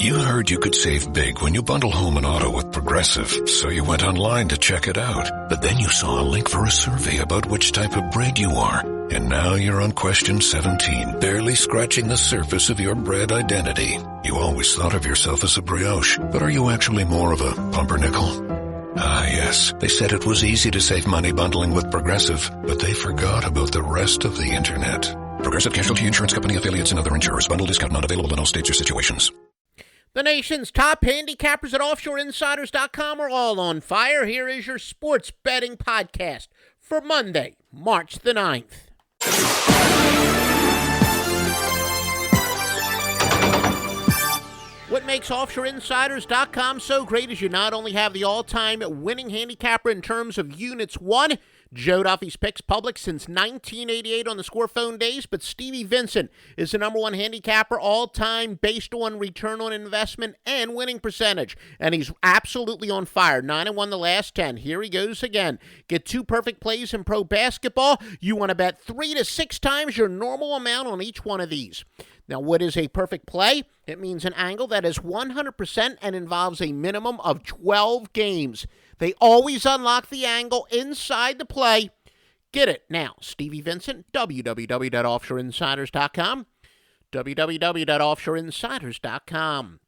You heard you could save big when you bundle home and auto with Progressive, so you went online to check it out. But then you saw a link for a survey about which type of bread you are. And now you're on question 17, barely scratching the surface of your bread identity. You always thought of yourself as a brioche, but are you actually more of a pumpernickel? Ah, yes. They said it was easy to save money bundling with Progressive, but they forgot about the rest of the internet. Progressive Casualty Insurance Company affiliates and other insurers. Bundle discount not available in all states or situations. The nation's top handicappers at offshoreinsiders.com are all on fire. Here is your sports betting podcast for Monday, March the 9th. What makes offshoreinsiders.com so great is you not only have the all-time winning handicapper in terms of units won, Joe Duffy's picks public since 1988 on the Score Phone days, but Stevie Vincent is the number one handicapper all-time based on return on investment and winning percentage. And he's absolutely on fire. 9-1 the last 10. Here he goes again. Get 2 perfect plays in pro basketball. You want to bet 3 to 6 times your normal amount on each one of these. Now, what is a perfect play? It means an angle that is 100% and involves a minimum of 12 games. They always unlock the angle inside the play. Get it now. Stevie Vincent, www.offshoreinsiders.com, www.offshoreinsiders.com.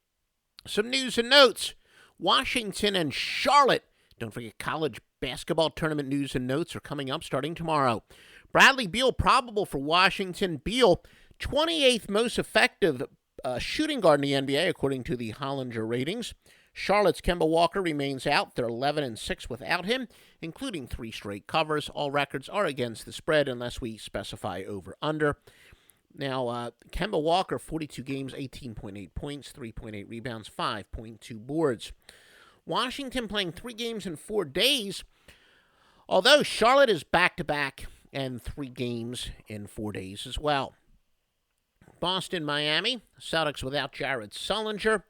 Some news and notes. Washington and Charlotte. Don't forget college basketball tournament news and notes are coming up starting tomorrow. Bradley Beal probable for Washington. Beal, 28th most effective shooting guard in the NBA, according to the Hollinger ratings. Charlotte's Kemba Walker remains out. They're 11-6 without him, including 3 straight covers. All records are against the spread unless we specify over-under. Now, Kemba Walker, 42 games, 18.8 points, 3.8 rebounds, 5.2 boards. Washington playing 3 games in 4 days, although Charlotte is back-to-back and 3 games in 4 days as well. Boston, Miami, Celtics without Jared Sullinger.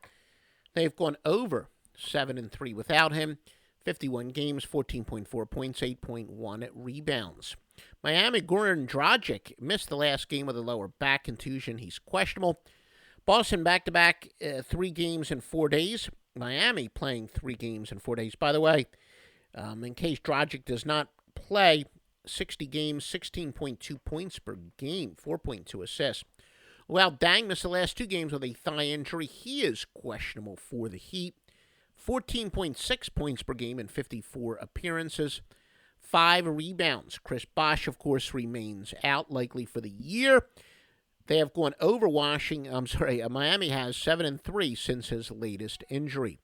They've gone over 7-3 without him. 51 games, 14.4 points, 8.1 rebounds. Miami, Goran Dragic missed the last game with a lower back contusion. He's questionable. Boston back-to-back 3 games in 4 days. Miami playing 3 games in 4 days. By the way, in case Dragic does not play, 60 games, 16.2 points per game, 4.2 assists. Well, Dang missed the last 2 games with a thigh injury. He is questionable for the Heat. 14.6 points per game in 54 appearances. 5 rebounds. Chris Bosh, of course, remains out, likely for the year. They have gone over Miami has 7-3 since his latest injury.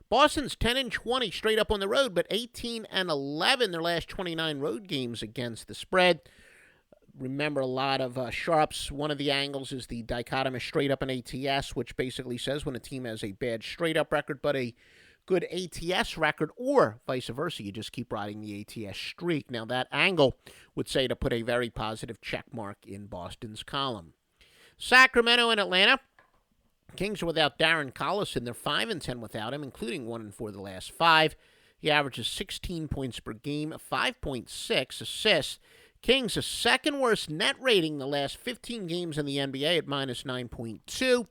Boston's 10-20 straight up on the road, but 18-11 their last 29 road games against the spread. Remember a lot of sharps. One of the angles is the dichotomous straight-up and ATS, which basically says when a team has a bad straight-up record but a good ATS record, or vice versa, you just keep riding the ATS streak. Now, that angle would say to put a very positive check mark in Boston's column. Sacramento and Atlanta. Kings are without Darren Collison. They're 5-10 without him, including 1-4 the last 5. He averages 16 points per game, 5.6 assists. Kings, the second worst net rating the last 15 games in the NBA at minus 9.2.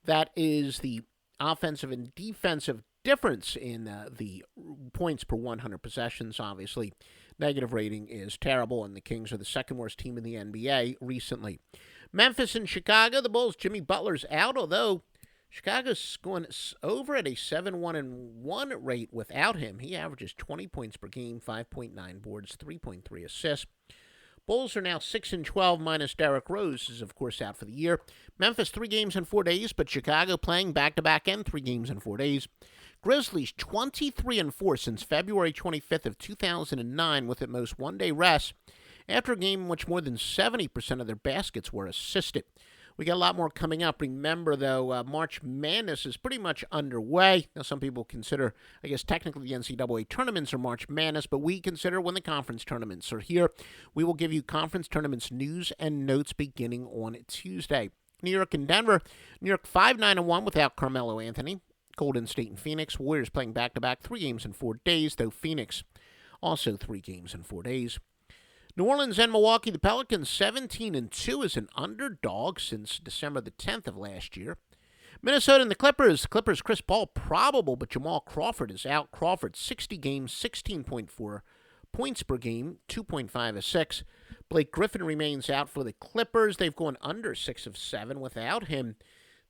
That is the offensive and defensive difference in the points per 100 possessions, obviously. Negative rating is terrible, and the Kings are the second worst team in the NBA recently. Memphis and Chicago, the Bulls, Jimmy Butler's out, although Chicago's going over at a 7-1-1 rate without him. He averages 20 points per game, 5.9 boards, 3.3 assists. Bulls are now 6-12 minus Derrick Rose, is of course out for the year. Memphis 3 games in 4 days, but Chicago playing back-to-back and 3 games in 4 days. Grizzlies 23-4 since February 25th of 2009 with at most one-day rest after a game in which more than 70% of their baskets were assisted. We got a lot more coming up. Remember, though, March Madness is pretty much underway. Now, some people consider, I guess, technically the NCAA tournaments are March Madness, but we consider when the conference tournaments are here. We will give you conference tournaments news and notes beginning on Tuesday. New York and Denver. New York 5-9-1 without Carmelo Anthony. Golden State and Phoenix. Warriors playing back-to-back 3 games in 4 days, though Phoenix also 3 games in 4 days. New Orleans and Milwaukee, the Pelicans 17-2 as an underdog since December the 10th of last year. Minnesota and the Clippers. Clippers, Chris Paul, probable, but Jamal Crawford is out. Crawford, 60 games, 16.4 points per game, 2.5 assists. Blake Griffin remains out for the Clippers. They've gone under 6 of 7 without him.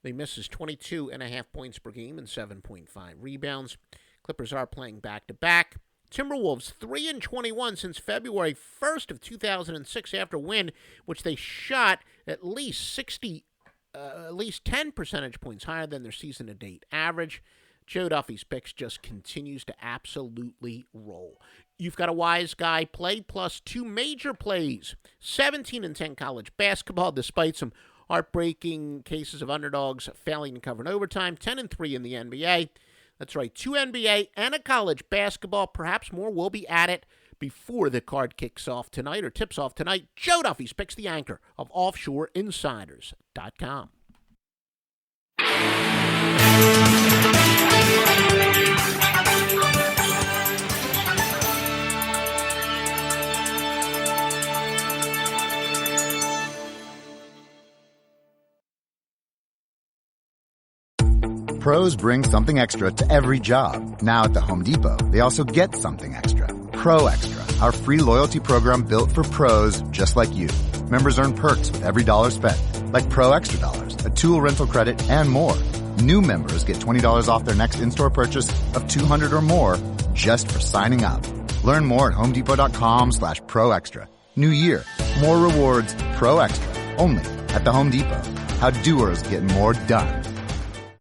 They misses 22.5 points per game and 7.5 rebounds. Clippers are playing back-to-back. Timberwolves, 3-21 since February 1st of 2006 after a win, which they shot at least 10 percentage points higher than their season-to-date average. Joe Duffy's picks just continues to absolutely roll. You've got a wise guy play plus 2 major plays. 17-10 college basketball, despite some heartbreaking cases of underdogs failing to cover in overtime. 10-3 in the NBA. That's right, 2 NBA and a college basketball. Perhaps more will be added before the card kicks off tonight or tips off tonight. Joe Duffy's picks, the anchor of OffshoreInsiders.com. Pros bring something extra to every job. Now at the Home Depot, they also get something extra. Pro Extra, our free loyalty program built for pros just like you. Members earn perks with every dollar spent, like Pro Extra Dollars, a tool rental credit, and more. New members get $20 off their next in-store purchase of $200 or more just for signing up. Learn more at homedepot.com/Pro Extra. New year, more rewards, Pro Extra, only at the Home Depot. How doers get more done.